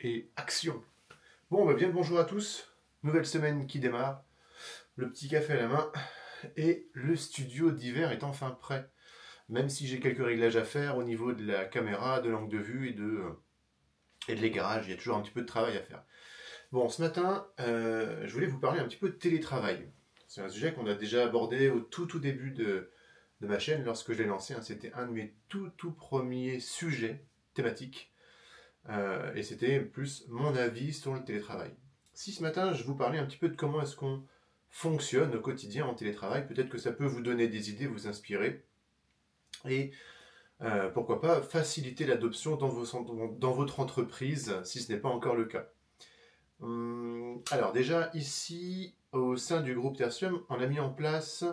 et action. Bon, bah bien le bonjour à tous. Nouvelle semaine qui démarre. Le petit café à la main et le studio d'hiver est enfin prêt. Même si j'ai quelques réglages à faire au niveau de la caméra, de l'angle de vue et de l'éclairage, il y a toujours un petit peu de travail à faire. Bon, ce matin, je voulais vous parler un petit peu de télétravail. C'est un sujet qu'on a déjà abordé au tout début de ma chaîne lorsque je l'ai lancé. C'était un de mes tout premiers sujets thématiques. Et c'était plus mon avis sur le télétravail. Si ce matin je vous parlais un petit peu de comment est-ce qu'on fonctionne au quotidien en télétravail, peut-être que ça peut vous donner des idées, vous inspirer, et pourquoi pas faciliter l'adoption dans votre entreprise si ce n'est pas encore le cas. Alors déjà ici, au sein du groupe Tertium, on a mis en place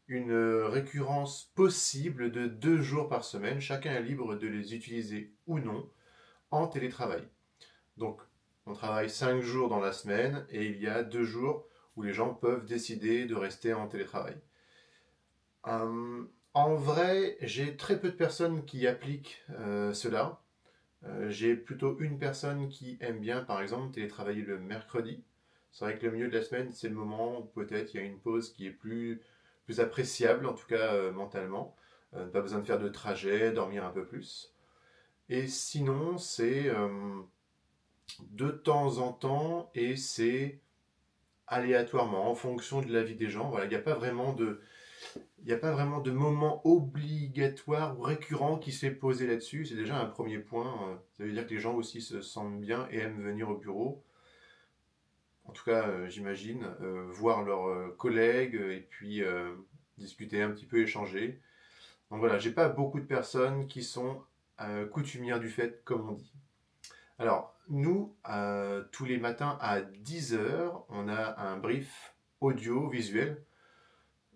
une récurrence possible de 2 jours par semaine. Chacun est libre de les utiliser ou non en télétravail. Donc, on travaille 5 jours dans la semaine et il y a 2 jours où les gens peuvent décider de rester en télétravail. En vrai, j'ai très peu de personnes qui appliquent cela. J'ai plutôt une personne qui aime bien, par exemple, télétravailler le mercredi. C'est vrai que le milieu de la semaine, c'est le moment où peut-être il y a une pause qui est plus appréciable, en tout cas mentalement. Pas besoin de faire de trajet, dormir un peu plus. Et sinon, c'est de temps en temps et c'est aléatoirement en fonction de la vie des gens. Voilà, il n'y a pas vraiment de moment obligatoire ou récurrent qui s'est posé là-dessus. C'est déjà un premier point. Ça veut dire que les gens aussi se sentent bien et aiment venir au bureau. En tout cas, j'imagine, voir leurs collègues et puis discuter un petit peu, échanger. Donc voilà, j'ai pas beaucoup de personnes qui sont coutumières du fait, comme on dit. Alors, nous, tous les matins à 10 h, on a un brief audiovisuel.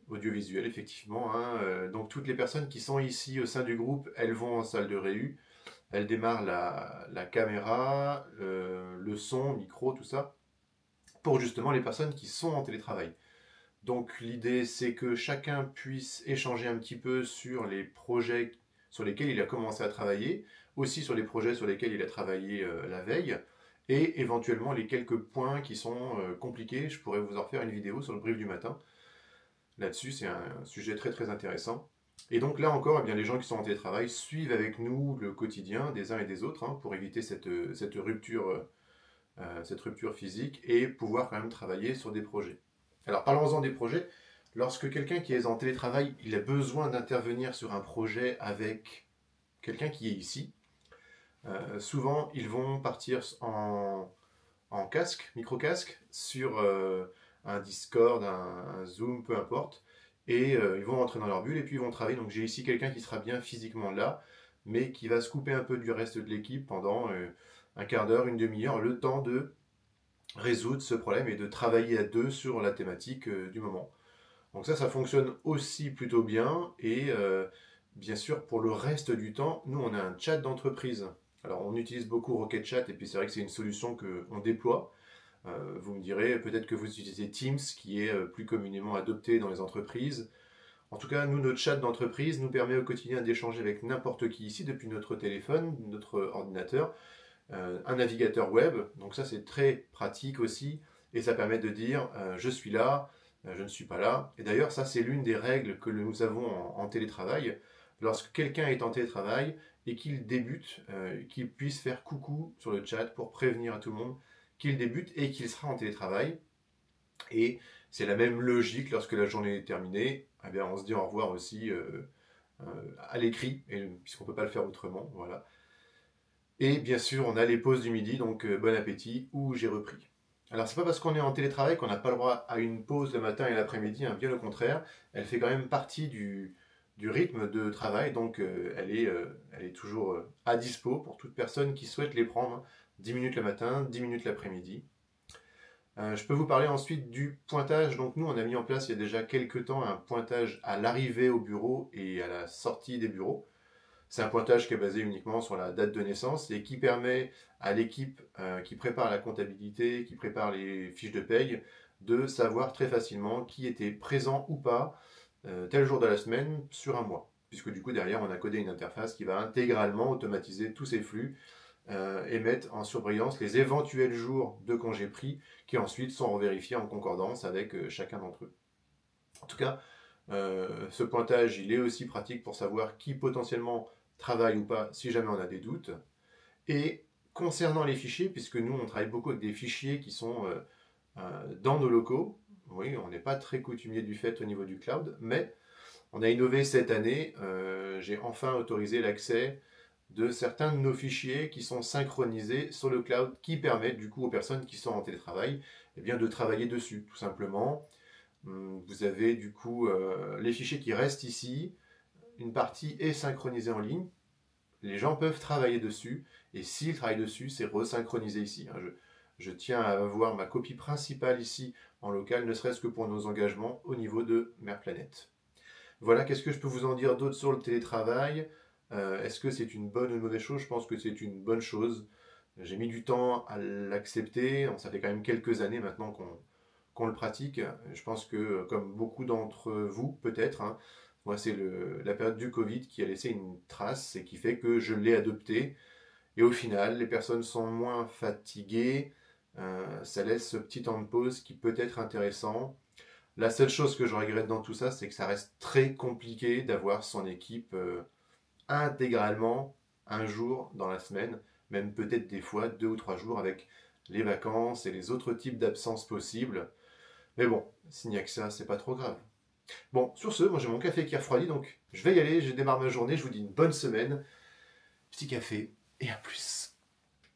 Audiovisuel, effectivement. Donc, toutes les personnes qui sont ici au sein du groupe, elles vont en salle de réu. Elles démarrent la caméra, le son, micro, tout ça, pour justement les personnes qui sont en télétravail. Donc, l'idée, c'est que chacun puisse échanger un petit peu sur les projets sur lesquels il a commencé à travailler, aussi sur les projets sur lesquels il a travaillé la veille, et éventuellement les quelques points qui sont compliqués. Je pourrais vous en faire une vidéo sur le brief du matin. Là-dessus, c'est un sujet très intéressant. Et donc là encore, eh bien, les gens qui sont en télétravail suivent avec nous le quotidien des uns et des autres pour éviter cette rupture physique et pouvoir quand même travailler sur des projets. Alors parlons-en des projets. Lorsque quelqu'un qui est en télétravail, il a besoin d'intervenir sur un projet avec quelqu'un qui est ici, souvent ils vont partir en casque, micro-casque, sur un Discord, un Zoom, peu importe, et ils vont rentrer dans leur bulle et puis ils vont travailler. Donc j'ai ici quelqu'un qui sera bien physiquement là, mais qui va se couper un peu du reste de l'équipe pendant un quart d'heure, une demi-heure, le temps de résoudre ce problème et de travailler à deux sur la thématique du moment. Donc ça fonctionne aussi plutôt bien et bien sûr pour le reste du temps, nous on a un chat d'entreprise. Alors on utilise beaucoup Rocket Chat et puis c'est vrai que c'est une solution qu'on déploie. Vous me direz peut-être que vous utilisez Teams qui est plus communément adopté dans les entreprises. En tout cas, nous, notre chat d'entreprise nous permet au quotidien d'échanger avec n'importe qui ici depuis notre téléphone, notre ordinateur, un navigateur web. Donc ça c'est très pratique aussi et ça permet de dire je suis là, je ne suis pas là. Et d'ailleurs ça c'est l'une des règles que nous avons en télétravail. Lorsque quelqu'un est en télétravail et qu'il débute, qu'il puisse faire coucou sur le chat pour prévenir à tout le monde qu'il débute et qu'il sera en télétravail. Et c'est la même logique lorsque la journée est terminée. Eh bien, on se dit au revoir aussi à l'écrit, puisqu'on ne peut pas le faire autrement. Voilà. Et bien sûr, on a les pauses du midi, donc bon appétit, où j'ai repris. Alors, c'est pas parce qu'on est en télétravail qu'on n'a pas le droit à une pause le matin et l'après-midi, bien au contraire. Elle fait quand même partie du rythme de travail, donc elle est toujours à dispo pour toute personne qui souhaite les prendre. 10 minutes le matin, 10 minutes l'après-midi. Je peux vous parler ensuite du pointage. Donc nous, on a mis en place il y a déjà quelques temps un pointage à l'arrivée au bureau et à la sortie des bureaux. C'est un pointage qui est basé uniquement sur la date de naissance et qui permet à l'équipe qui prépare la comptabilité, qui prépare les fiches de paye, de savoir très facilement qui était présent ou pas tel jour de la semaine sur un mois. Puisque du coup, derrière, on a codé une interface qui va intégralement automatiser tous ces flux et mettent en surbrillance les éventuels jours de congés pris qui ensuite sont revérifiés en concordance avec chacun d'entre eux. En tout cas, ce pointage, il est aussi pratique pour savoir qui potentiellement travaille ou pas si jamais on a des doutes. Et concernant les fichiers, puisque nous on travaille beaucoup avec des fichiers qui sont dans nos locaux, oui, on n'est pas très coutumier du fait au niveau du cloud, mais on a innové cette année, j'ai enfin autorisé l'accès de certains de nos fichiers qui sont synchronisés sur le cloud, qui permettent du coup aux personnes qui sont en télétravail eh bien, de travailler dessus, tout simplement. Vous avez du coup les fichiers qui restent ici, une partie est synchronisée en ligne, les gens peuvent travailler dessus, et s'ils travaillent dessus, c'est resynchronisé ici. Je tiens à avoir ma copie principale ici en local, ne serait-ce que pour nos engagements au niveau de Mère Planète. Voilà, qu'est-ce que je peux vous en dire d'autre sur le télétravail? Est-ce que c'est une bonne ou une mauvaise chose? Je pense que c'est une bonne chose. J'ai mis du temps à l'accepter. Ça fait quand même quelques années maintenant qu'on le pratique. Je pense que, comme beaucoup d'entre vous, peut-être, hein, moi, c'est la période du Covid qui a laissé une trace et qui fait que je l'ai adopté. Et au final, les personnes sont moins fatiguées. Ça laisse ce petit temps de pause qui peut être intéressant. La seule chose que je regrette dans tout ça, c'est que ça reste très compliqué d'avoir son équipe intégralement un jour dans la semaine, même peut-être des fois 2 ou 3 jours avec les vacances et les autres types d'absences possibles. Mais bon, s'il n'y a que ça, c'est pas trop grave. Bon, sur ce, moi j'ai mon café qui a refroidi, donc je vais y aller, je démarre ma journée, je vous dis une bonne semaine, petit café et à plus.